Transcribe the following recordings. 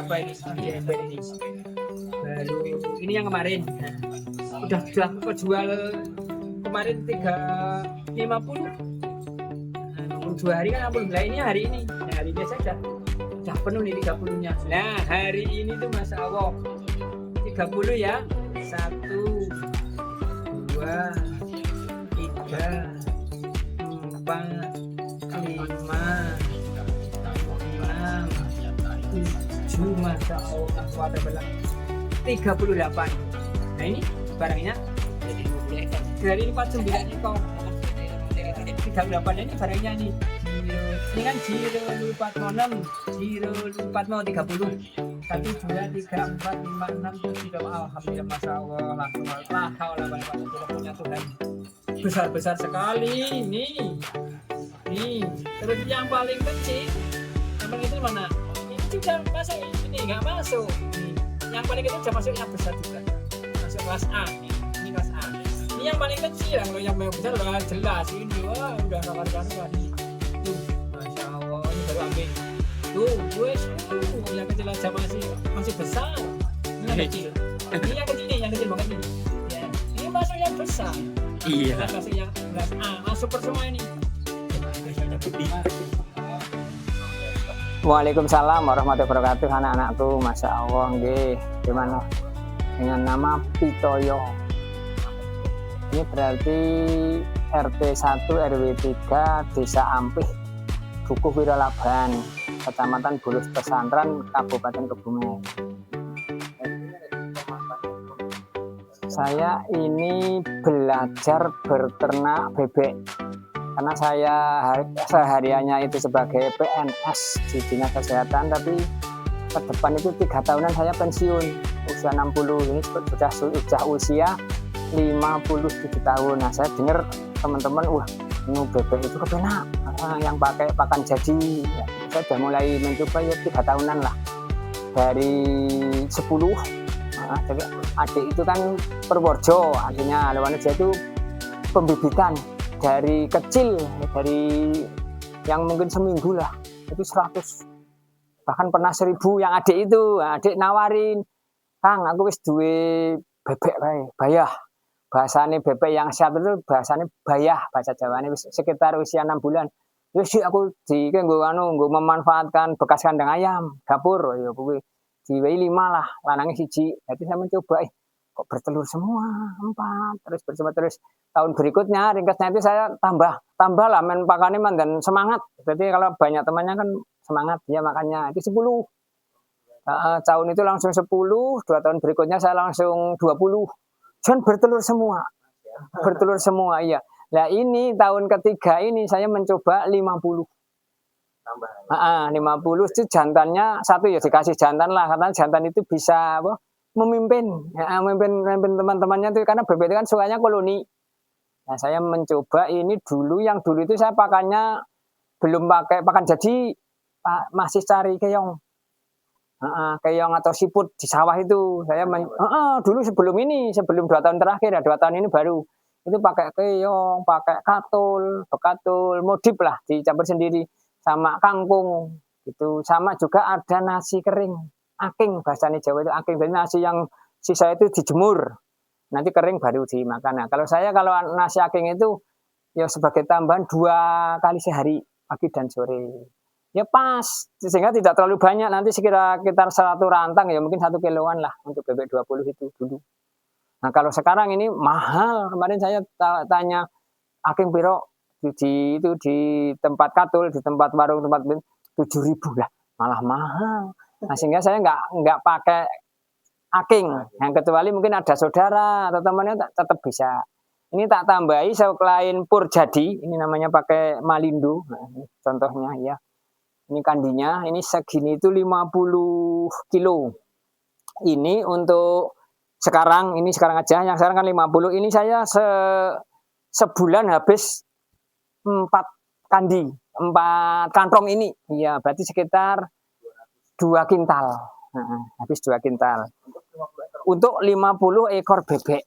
apa ini ember ini baru ini yang kemarin. Nah, udah kejual kemarin 350. 2 hari kan 60. Nah ini hari ini. Nah hari ini saja udah penuh nih 30-nya. Nah hari ini tuh Masya Allah 30 ya. 1 2 3 4 5 6 7 Masya Allah 38. Nah ini barangnya dari 49 ekor. 38 ini barangnya nih. Ini kan 046 040 30 1 2 3 4 5 6 7 alhamdulillah Masya Allah langsung punya Tuhan besar sekali nih terus yang paling kecil itu mana ini juga masuk ini nggak masuk nih. Yang paling kecil sudah masuk yang besar juga masuk kelas A ini kelas A ini yang paling kecil kalau yang besar udah jelas ini wah udah kawan-kawan tuh Masya Allah ini baru ambil tuh yang kecil aja masih besar ini yang kecil yang kecil banget ini ya. Ini masuk yang besar iya masuk yang kelas A masuk semua ini. Waalaikumsalam warahmatullahi wabarakatuh anak-anakku Masya Allah nggih gimana dengan nama Pitoyo ini berarti RT 1 RW 3 Desa Ampih Dukuh Wiralaban Kecamatan Bulus Pesantren Kabupaten Kebumen. Saya ini belajar berternak bebek karena saya sehariannya itu sebagai PNS di Dinas Kesehatan, tapi ke depan itu 3 tahunan saya pensiun usia 60 ini sudah usia 57 tahun. Nah saya dengar teman-teman bebek itu kepenak yang pakai pakan jadi ya, saya sudah mulai mencoba ya 3 tahunan lah dari 10. Jadi adik itu kan Purworejo, artinya Lewaneja itu pembibitan dari kecil, dari yang mungkin seminggu lah itu 100 bahkan pernah 1000 yang adik itu. Adik nawarin, Kang aku wis duwe bebek bayah, bahasane bebek yang sehat itu bahasane bayah bahasa Jawane wis sekitar usia 6 bulan. Wis aku nggo memanfaatkan bekas kandang ayam dapur ya kuwi diwehi 5 lah lanangnya 1. Jadi saya mencoba kok bertelur semua 4 terus tahun berikutnya ringkasnya itu saya tambah lah men pakane dan semangat. Jadi kalau banyak temannya kan semangat ya makanya itu 10. Tahun itu langsung 10, 2 tahun berikutnya saya langsung 20. Dan bertelur semua iya. Nah ini tahun ketiga ini saya mencoba 50. 50 itu jantannya 1 ya dikasih jantan lah karena jantan itu bisa memimpin teman-temannya itu karena bebek itu kan sukanya koloni. Nah saya mencoba ini dulu itu saya pakannya belum pakai pakan jadi masih cari keong. Keong atau siput di sawah itu saya dulu sebelum 2 tahun terakhir ya 2 tahun ini baru itu pakai keong, pakai bekatul, modif lah dicampur sendiri sama kangkung gitu, sama juga ada nasi kering aking bahasanya Jawa itu aking, jadi nasi yang sisa itu dijemur nanti kering baru dimakan. Nah kalau nasi aking itu ya sebagai tambahan 2 kali sehari pagi dan sore ya pas sehingga tidak terlalu banyak, nanti sekitar 1 rantang ya mungkin 1 kiloan lah untuk bebek 20 itu dulu. Nah kalau sekarang ini mahal, kemarin saya tanya aking piro di tempat katul, di tempat warung 7.000 lah, malah mahal. Nah sehingga saya nggak pakai aking, yang kecuali mungkin ada saudara atau temannya tetap bisa. Ini tak tambahi selain pur jadi, ini namanya pakai Malindo, nah, ini contohnya ya. Ini kandinya, ini segini itu 50 kilo. Ini untuk sekarang aja, yang sekarang kan 50. Ini saya sebulan habis 4 kandi, 4 kantong ini. Iya, berarti sekitar 2 kintal. Habis 2 kintal. Untuk 50 ekor bebek.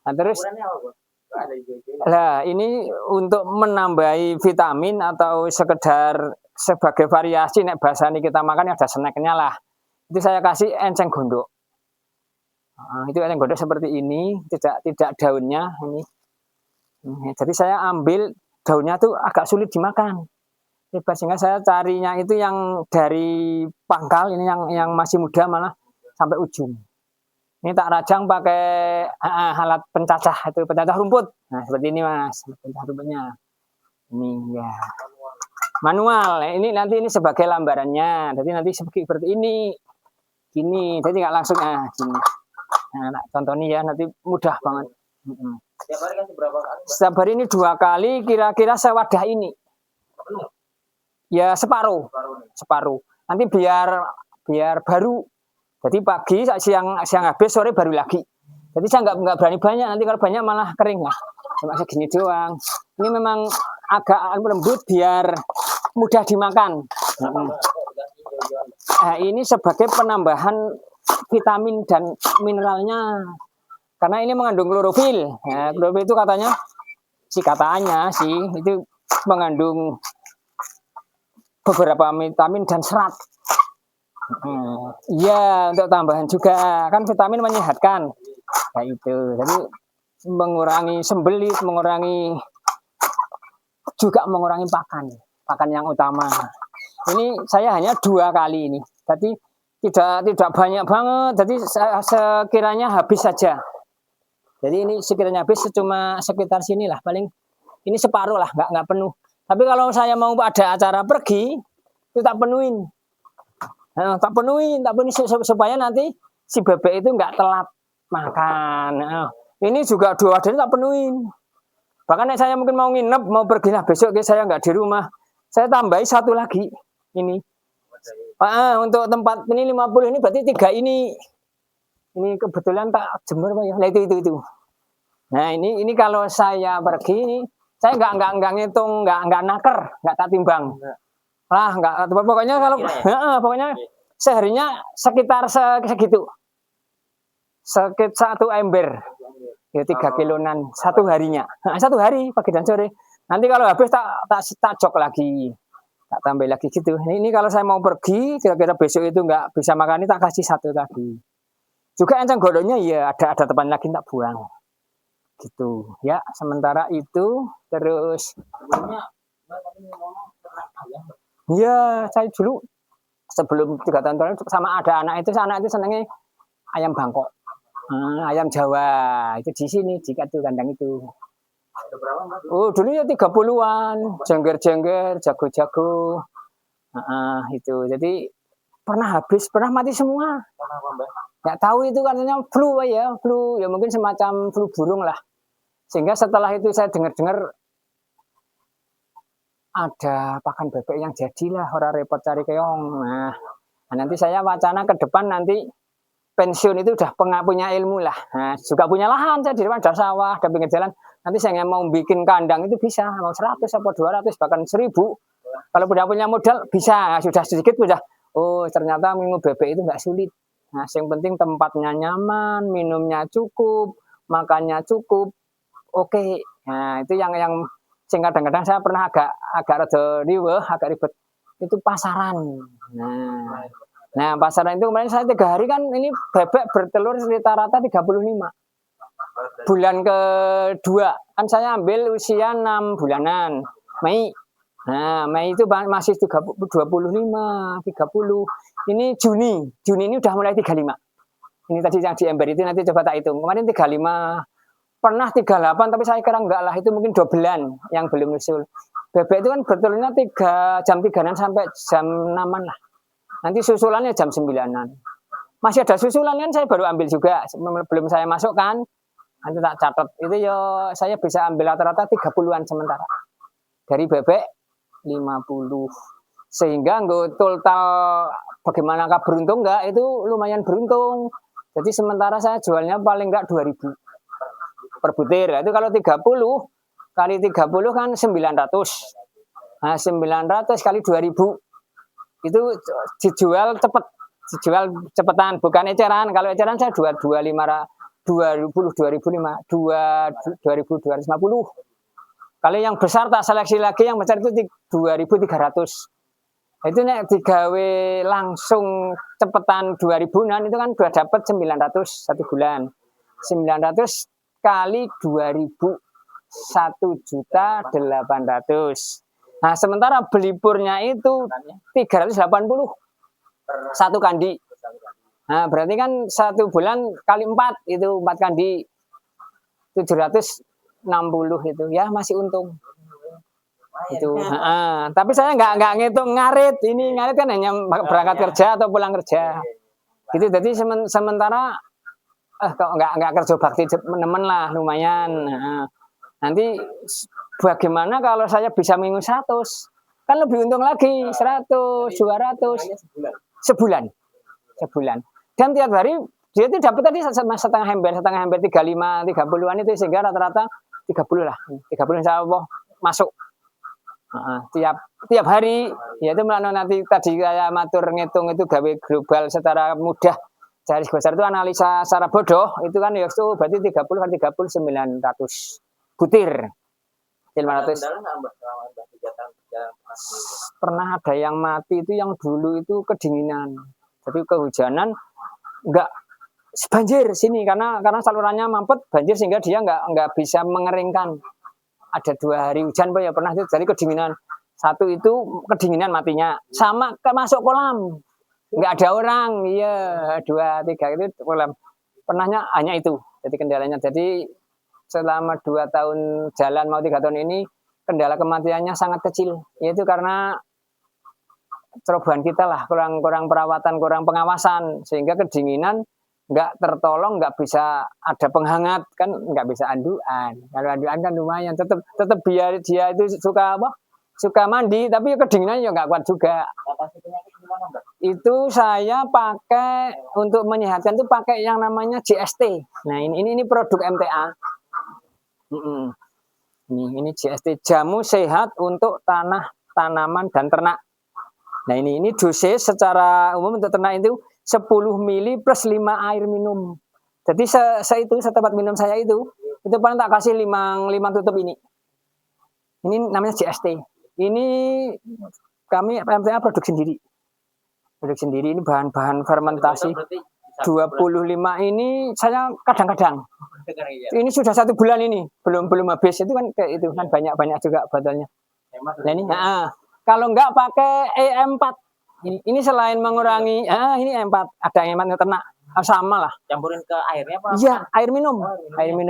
Nah, terus ini untuk menambahi vitamin atau sekedar sebagai variasi nek bahasa ini kita makan ada snacknya lah. Itu saya kasih enceng gondok. Nah, itu enceng gondok seperti ini, tidak daunnya ini. Jadi saya ambil daunnya tuh agak sulit dimakan. Sehingga saya carinya itu yang dari pangkal, ini yang masih muda malah sampai ujung. Ini tak rajang pakai alat pencacah, itu pencacah rumput. Nah seperti ini mas, pencacah rumputnya. Ini ya manual. Ini nanti ini sebagai lambarannya. Jadi nanti seperti ini, gini. Jadi nggak langsung gini. Nah, contohnya ya nanti mudah banget. Setiap hari kan berapa kali? Setiap hari ini 2 kali, kira-kira sewadah ini. Ya separuh. Nanti biar baru. Jadi pagi, siang habis, sore baru lagi. Jadi saya nggak berani banyak. Nanti kalau banyak malah kering lah. Cuma segini doang. Ini memang agak lembut biar mudah dimakan. Nah, ini sebagai penambahan vitamin dan mineralnya. Karena ini mengandung klorofil. Nah, klorofil itu katanya itu mengandung beberapa vitamin dan serat. Iya, untuk tambahan juga kan vitamin menyehatkan. Nah, itu. Jadi mengurangi sembelit, mengurangi pakan yang utama. Ini saya hanya 2 kali ini. Jadi tidak banyak banget. Jadi sekiranya habis saja. Jadi ini sekiranya habis cuma sekitar sini lah, paling ini separuh lah, nggak penuh. Tapi kalau saya mau ada acara pergi, itu tak penuhin. Nah, tak penuhin supaya nanti si bebek itu nggak telat makan. Nah, ini juga 2 wadah tak penuhin. Bahkan saya mungkin mau nginep, mau pergi lah besok, saya nggak di rumah, saya tambahi 1 lagi ini. Untuk tempat ini 50 ini berarti 3 ini. Ini kebetulan tak jemur Pak ya. Nah itu. Nah, ini kalau saya pergi, saya nggak ngitung, nggak naker, nggak tak timbang. Nggak, pokoknya kalau pokoknya seharinya sekitar segitu. Sekitar 1 ember. Ya 3 kiloan 1 harinya. 1 hari pagi dan sore. Nanti kalau habis tak jok lagi. Tak tambah lagi gitu. Ini kalau saya mau pergi, kira-kira besok itu nggak bisa makan, ini tak kasih 1 lagi. Juga enceng gondoknya ya ada teman lagi tak buang. Gitu. Ya, sementara itu terus ya, saya dulu sebelum 3 tahun terakhir sama ada anak itu senangnya ayam Bangkok. Ayam Jawa. Itu di sini, di kandang itu. Oh, dulu ya 30-an, jengger-jengger, jago-jago. Itu. Jadi pernah habis, pernah mati semua. Nggak tahu itu katanya flu ya mungkin semacam flu burung lah. Sehingga setelah itu saya dengar ada pakan bebek yang jadilah, orang repot cari keong. Nah, nanti saya wacana ke depan nanti pensiun itu udah punya ilmu lah. Nah, juga punya lahan saya di depan, ada sawah, ada pinggir jalan. Nanti saya mau bikin kandang itu bisa, mau 100 atau 200 bahkan 1000. Kalau udah punya modal bisa, sudah sedikit sudah. Oh, ternyata minum bebek itu nggak sulit. Nah, yang penting tempatnya nyaman, minumnya cukup, makannya cukup, oke. Nah, itu yang kadang-kadang saya pernah agak agak ribet. Itu pasaran. Nah, pasaran itu kemarin saya 3 hari kan ini bebek bertelur rata-rata 35. Bulan kedua kan saya ambil usia 6 bulanan, Mei. Nah, Mei itu masih 25, 30. Ini Juni ini udah mulai 35. Ini tadi yang di ember itu nanti coba tak hitung. Kemarin 35, pernah 38, tapi saya kira enggak lah, itu mungkin 2 bulan yang belum usul. Bebek itu kan bertelurnya jam 3-an sampai jam 6-an lah. Nanti susulannya jam 9-an. Masih ada susulan kan saya baru ambil juga, belum saya masukkan. Nanti tak catat. Itu ya saya bisa ambil rata-rata 30-an sementara. Dari bebek 50. Sehingga total bagaimanakah beruntung enggak, itu lumayan beruntung. Jadi sementara saya jualnya paling enggak 2.000 per butir. Itu kalau 30 kali 30 kan 900. Nah, 900 kali 2.000 itu dijual cepetan, bukan eceran. Kalau eceran saya 2.250. Kalau yang besar tak seleksi lagi, yang besar itu 2.300. Itu nek digawe langsung cepetan 2000-an itu kan udah dapat 900 satu bulan. 900 kali 2000 1.800.000. Nah, sementara beli purnya itu 380 satu kandi. Nah, berarti kan satu bulan kali 4 itu 4 kandi 760 itu ya masih untung. Itu. Tapi saya nggak ngitung ngarit. Ini ngarit kan hanya berangkat kerja atau pulang kerja. Gitu. Jadi sementara kok nggak kerja bakti teman lah lumayan. Nah, nanti bagaimana kalau saya bisa minggu 100? Kan lebih untung lagi 100, 200 sebulan. Dan tiap hari dia itu dapat tadi setengah ember 35, 30-an itu sehingga rata-rata 30 lah. 30 insya Allah masuk. Tiap hari yaitu melalui nanti tadi saya matur ngitung itu gawe global secara mudah garis besar itu analisa secara bodoh itu kan ya itu berarti 30 kali 30 900 butir 500. Pernah ada yang mati itu yang dulu itu kedinginan jadi kehujanan enggak banjir sini karena salurannya mampet banjir sehingga dia enggak bisa mengeringkan. Ada 2 hari hujan Pak ya pernah itu dari kedinginan. Satu itu kedinginan matinya sama masuk kolam. Enggak ada orang. Iya, 2, 3 itu kolam. Pernahnya hanya itu. Jadi kendalanya. Jadi selama 2 tahun jalan mau 3 tahun ini kendala kematiannya sangat kecil. Yaitu karena cerobohan kita lah kurang perawatan, kurang pengawasan sehingga kedinginan nggak tertolong, nggak bisa ada penghangat kan nggak bisa anduan. Kalau anduan kan lumayan tetap biar dia itu suka mandi tapi kedinginan ya nggak kuat juga. Itu saya pakai untuk menyehatkan itu pakai yang namanya GST. Nah ini produk MTA. Ini GST jamu sehat untuk tanah, tanaman dan ternak. Nah ini dosis secara umum untuk ternak itu 10 mili plus 5 air minum. Jadi setempat minum saya itu paling tak kasih 5 tutup ini. Ini namanya GST. Ini kami MTA produk sendiri. Ini bahan-bahan fermentasi. 25 ini saya kadang-kadang. Ini sudah 1 bulan ini, belum habis itu kan kayak itu kan banyak juga botolnya. Nah ini, kalau enggak pakai E4. Ini selain mengurangi, ini E4 ada E4 ternak sama lah. Campurin ke airnya apa? Iya, air minum.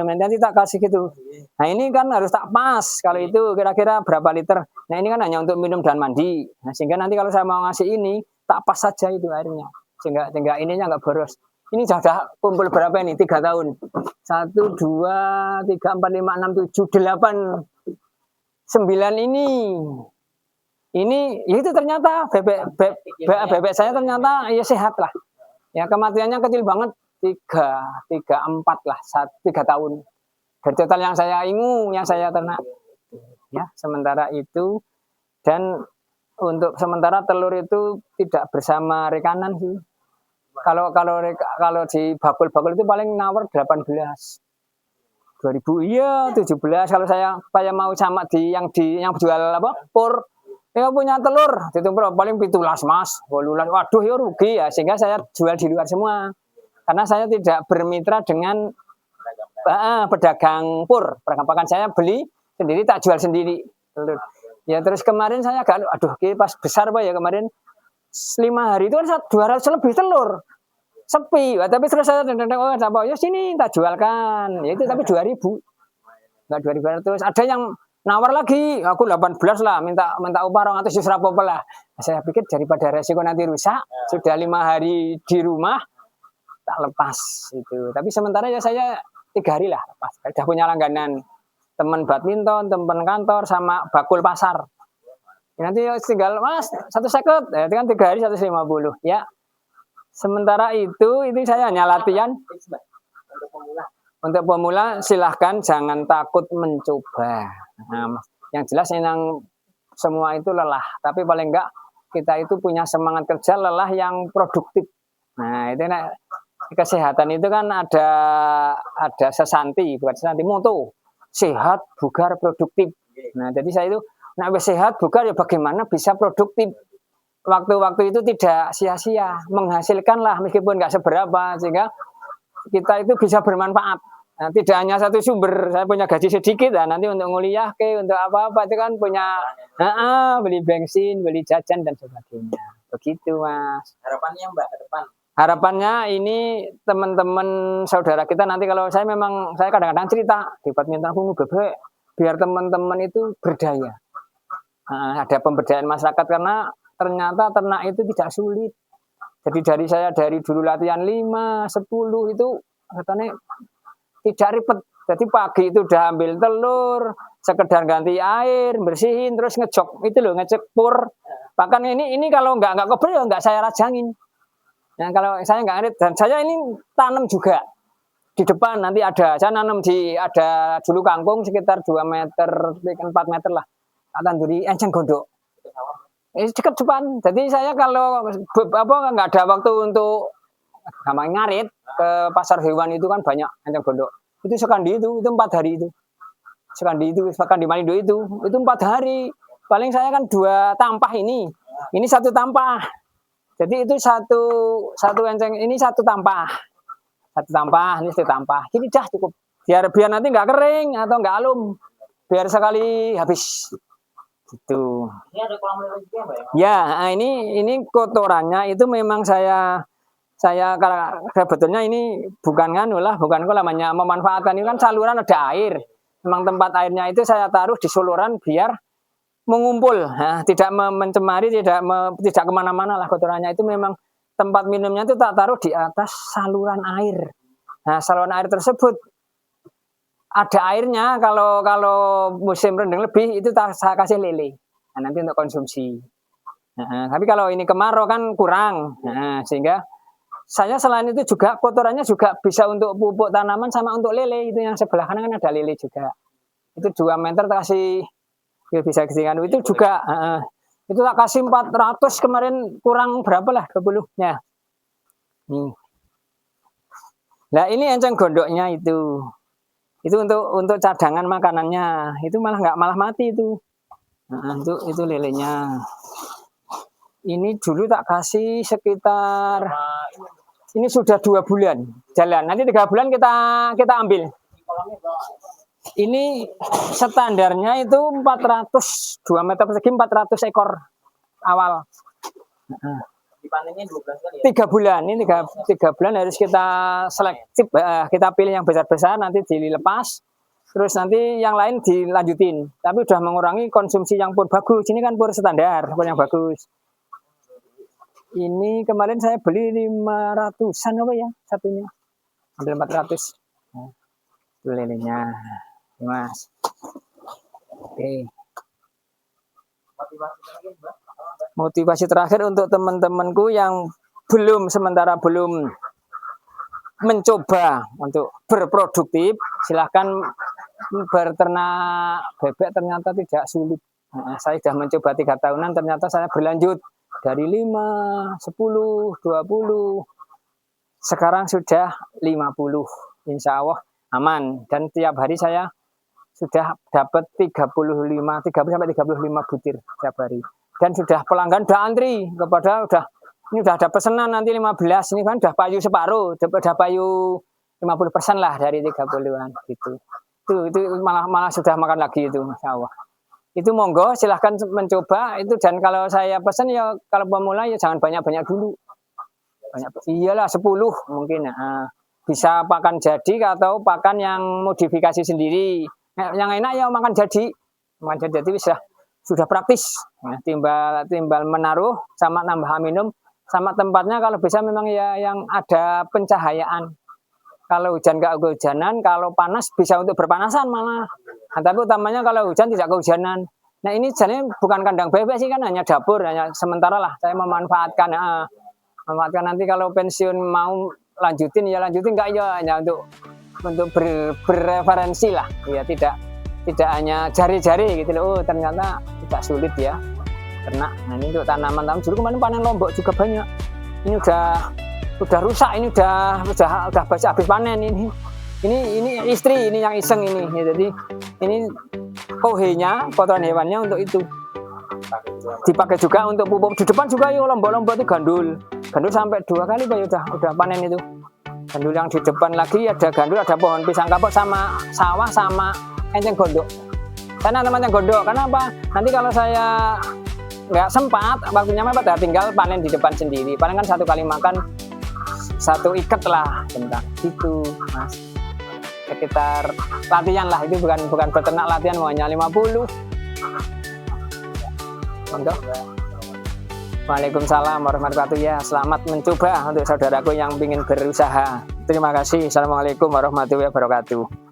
Nanti tak kasih gitu. Nah ini kan harus tak pas. Kalau itu kira-kira berapa liter. Nah ini kan hanya untuk minum dan mandi. Nah sehingga nanti kalau saya mau ngasih ini tak pas saja itu airnya. Sehingga ininya nggak boros. Ini sudah kumpul berapa ini? 3 tahun. 1, 2, 3, 4, 5, 6, 7, 8, 9 ini. Ini itu ternyata bebek saya ternyata ya sehat lah. Ya kematiannya kecil banget 3, 4 lah 3 tahun. Dari total yang saya ternak. Ya sementara itu dan untuk sementara telur itu tidak bersama rekanan sih. Kalau di bakul itu paling nawar 18. 2000 iya 17 kalau saya mau sama yang jual apa pur ya punya telur ditumpuk paling 17 Mas 18 waduh ya rugi ya sehingga saya jual di luar semua karena saya tidak bermitra dengan pedagang pur pedagang saya beli sendiri tak jual sendiri telur ya terus kemarin saya aduh pas besar Pak ya kemarin 5 hari itu kan 200 lebih telur sepi, tapi terus saya ya sini tak jualkan, ya itu tapi 2.000, nggak 2.200. Ada yang nawar lagi, aku 18 lah, minta upah 200 justru apa lah. Saya pikir daripada resiko nanti rusak, sudah 5 hari di rumah, tak lepas itu. Tapi sementara ya saya 3 hari lah lepas. Sudah punya langganan teman badminton, teman kantor, sama bakul pasar. Ya, nanti tinggal Mas 150, ya, itu kan 3 hari 150 ya. Sementara itu saya hanya latihan. Untuk pemula silahkan jangan takut mencoba. Nah, yang jelas yang semua itu lelah, tapi paling enggak kita itu punya semangat kerja lelah yang produktif. Nah itu kesehatan itu kan ada sesanti, bukan sesanti moto sehat, bugar, produktif. Nah jadi saya itu sehat, bugar ya bagaimana bisa produktif. waktu-waktu itu tidak sia-sia, menghasilkan lah meskipun nggak seberapa, sehingga kita itu bisa bermanfaat. Nah, tidak hanya satu sumber, saya punya gaji sedikit, nah, nanti untuk nguliah untuk apa-apa itu kan punya beli bensin, beli jajan dan sebagainya. Begitu Mas. Harapannya Mbak ke depan? Harapannya ini teman-teman saudara kita nanti kalau saya kadang-kadang cerita di badminton Hulu Bebek biar teman-teman itu berdaya. Nah, ada pemberdayaan masyarakat karena ternyata ternak itu tidak sulit. Jadi dari dulu latihan 5, 10 itu katanya tidak ribet. Jadi pagi itu udah ambil telur, sekedar ganti air, bersihin, terus ngejok itu loh, ngecek pur. Bahkan ini kalau nggak kober ya nggak saya rajangin. Nah, kalau saya nggak ngerti, dan saya ini tanam juga di depan nanti saya nanam ada dulu kangkung sekitar 2 meter, 4 meter lah. Akan dari enceng gondok. Dekat depan. Jadi saya kalau nggak ada waktu untuk gampang ngarit ke pasar hewan itu kan banyak enceng gondok. Itu sekandi itu 4 hari itu. Sekandi Malindo itu 4 hari. Paling saya kan 2 tampah ini. Ini 1 tampah. Jadi itu satu enceng ini 1 tampah. 1 tampah, ini 1 tampah. Ini dah cukup. Biar nanti nggak kering atau nggak alum. Biar sekali habis. Gitu. Ini ada kolam lele juga Mbak ya? Ya, ini kotorannya itu memang saya kalau sebetulnya ini bukan namanya memanfaatkan, ini kan saluran ada air. Memang tempat airnya itu saya taruh di saluran biar mengumpul, tidak mencemari, tidak kemana-mana lah kotorannya. Itu memang tempat minumnya itu tak taruh di atas saluran air. Nah, saluran air tersebut ada airnya, kalau musim rendeng lebih itu saya kasih lele. Nah, nanti untuk konsumsi. Nah, tapi kalau ini kemarau kan kurang. Nah, sehingga saya selain itu juga kotorannya juga bisa untuk pupuk tanaman sama untuk lele. Itu yang sebelah kanan kan ada lele juga. Itu 2 meter kasih ya bisa kesingkan itu juga. Itu tak kasih 400 kemarin, kurang berapa lah 20-nya. Nah, ini enceng gondoknya itu untuk cadangan makanannya, itu malah mati itu. Itu lelenya. Ini dulu tak kasih sekitar, ini sudah 2 bulan jalan. Nanti 3 bulan kita ambil. Ini standarnya itu 400, 2 meter persegi 400 ekor awal. Dipanennya 12 kali ya? 3 bulan, ini 3 bulan harus kita selektif, kita pilih yang besar-besar, nanti dilepas, terus nanti yang lain dilanjutin. Tapi udah mengurangi konsumsi yang pur bagus, ini kan pur standar, pur yang bagus. Ini kemarin saya beli 500-an apa ya satunya, ambil 400. Nah, itu lelenya, Mas. Oke. Motivasi terakhir untuk teman-temanku yang sementara belum mencoba untuk berproduktif, silahkan berternak bebek, ternyata tidak sulit. Nah, saya sudah mencoba 3 tahunan, ternyata saya berlanjut dari 5, 10, 20, sekarang sudah 50. Insya Allah aman, dan tiap hari saya sudah dapat 30 sampai 35 butir tiap hari. Dan sudah pelanggan udah antri ini udah ada pesanan nanti 15, ini kan udah payu separuh, udah payu 50% lah dari 30-an gitu. Itu malah sudah makan lagi itu, Masya Allah. Itu monggo silahkan mencoba itu, dan kalau saya pesan ya kalau pemula ya jangan banyak-banyak dulu. Iyalah 10 mungkin. Nah, bisa pakan jadi atau pakan yang modifikasi sendiri. Yang enak ya makan jadi bisa. Sudah praktis, nah, timbal menaruh sama nambah minum, sama tempatnya kalau bisa memang ya yang ada pencahayaan. Kalau hujan nggak kehujanan, kalau panas bisa untuk berpanasan malah. Nah, tapi utamanya kalau hujan tidak kehujanan. Nah, ini jadi bukan kandang bebek sih, kan hanya dapur, hanya sementara lah. Saya memanfaatkan nanti kalau pensiun mau lanjutin nggak ya hanya untuk berreferensi lah, ya tidak hanya jari-jari gitu loh. Oh, ternyata tidak sulit ya ternak. Nah, ini untuk tanaman dulu kemarin panen lombok juga banyak. Ini udah rusak, ini udah habis panen ini. Ini istri ini yang iseng ini. Ya, jadi ini kohenya, kotoran hewannya untuk itu. dipakai juga untuk pupuk. Di depan juga yuk lombok-lombok itu gandul sampai 2 kali Pak udah panen itu. Gandul yang di depan lagi ada gandul, ada pohon pisang kapok sama sawah sama enceng gondok. Karena namanya gondok, karena apa? Nanti kalau saya nggak sempat, waktunya mepet ya tinggal panen di depan sendiri. Paling kan 1 kali makan 1 ikat lah, bentar gitu Mas. Sekitar latihan lah, itu bukan beternak, latihan hanya 50. Untuk Waalaikumsalam warahmatullahi wabarakatuh. Ya, selamat mencoba untuk saudaraku yang ingin berusaha. Terima kasih. Assalamualaikum warahmatullahi wabarakatuh.